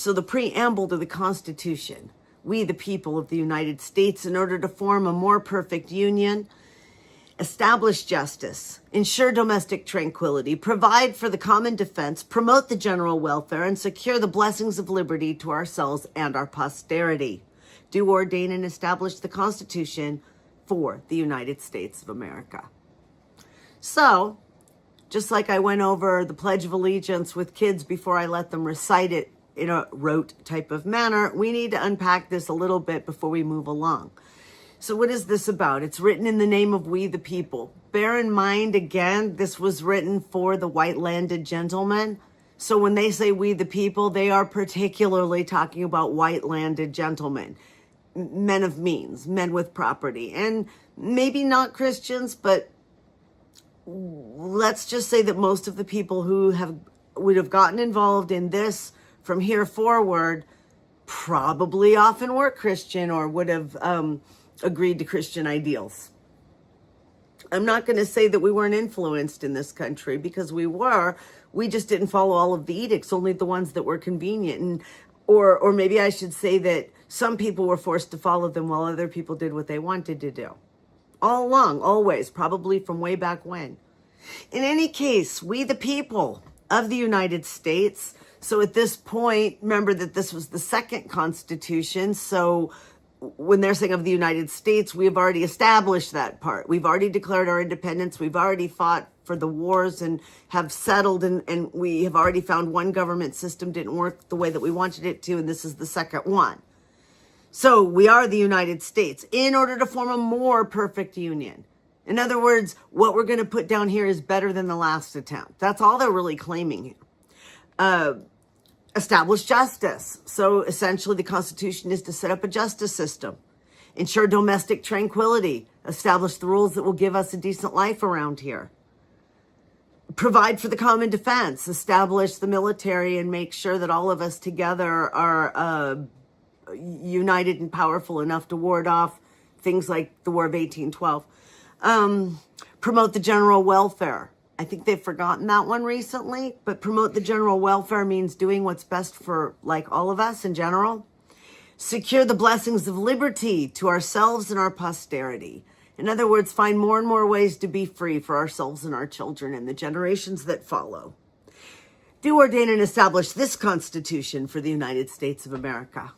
So the preamble to the Constitution: we, the people of the United States, in order to form a more perfect union, establish justice, ensure domestic tranquility, provide for the common defense, promote the general welfare, and secure the blessings of liberty to ourselves and our posterity. Do ordain and establish the Constitution for the United States of America. So, just like I went over the Pledge of Allegiance with kids before I let them recite it in a rote type of manner, we need to unpack this a little bit before we move along. So what is this about? It's written in the name of we the people. Bear in mind, again, this was written for the white landed gentlemen. So when they say we the people, they are particularly talking about white landed gentlemen, men of means, men with property, and maybe not Christians, but let's just say that most of the people who would have gotten involved in this from here forward probably often were Christian or would have agreed to Christian ideals. I'm not going to say that we weren't influenced in this country, because we were. We just didn't follow all of the edicts, only the ones that were convenient. And or maybe I should say that some people were forced to follow them while other people did what they wanted to do. All along, always, probably from way back when. In any case, we the people of the United States. So at this point, remember that this was the second Constitution. So when they're saying of the United States, we have already established that part. We've already declared our independence. We've already fought for the wars and have settled, and we have already found one government system didn't work the way that we wanted it to, and this is the second one. So we are the United States in order to form a more perfect union. In other words, what we're going to put down here is better than the last attempt. That's all they're really claiming here. Establish justice. So essentially the Constitution is to set up a justice system, ensure domestic tranquility, establish the rules that will give us a decent life around here, provide for the common defense, establish the military, and make sure that all of us together are united and powerful enough to ward off things like the War of 1812. Promote the general welfare. I think they've forgotten that one recently, but promote the general welfare means doing what's best for like all of us in general. Secure the blessings of liberty to ourselves and our posterity. In other words, find more and more ways to be free for ourselves and our children and the generations that follow. Do ordain and establish this Constitution for the United States of America.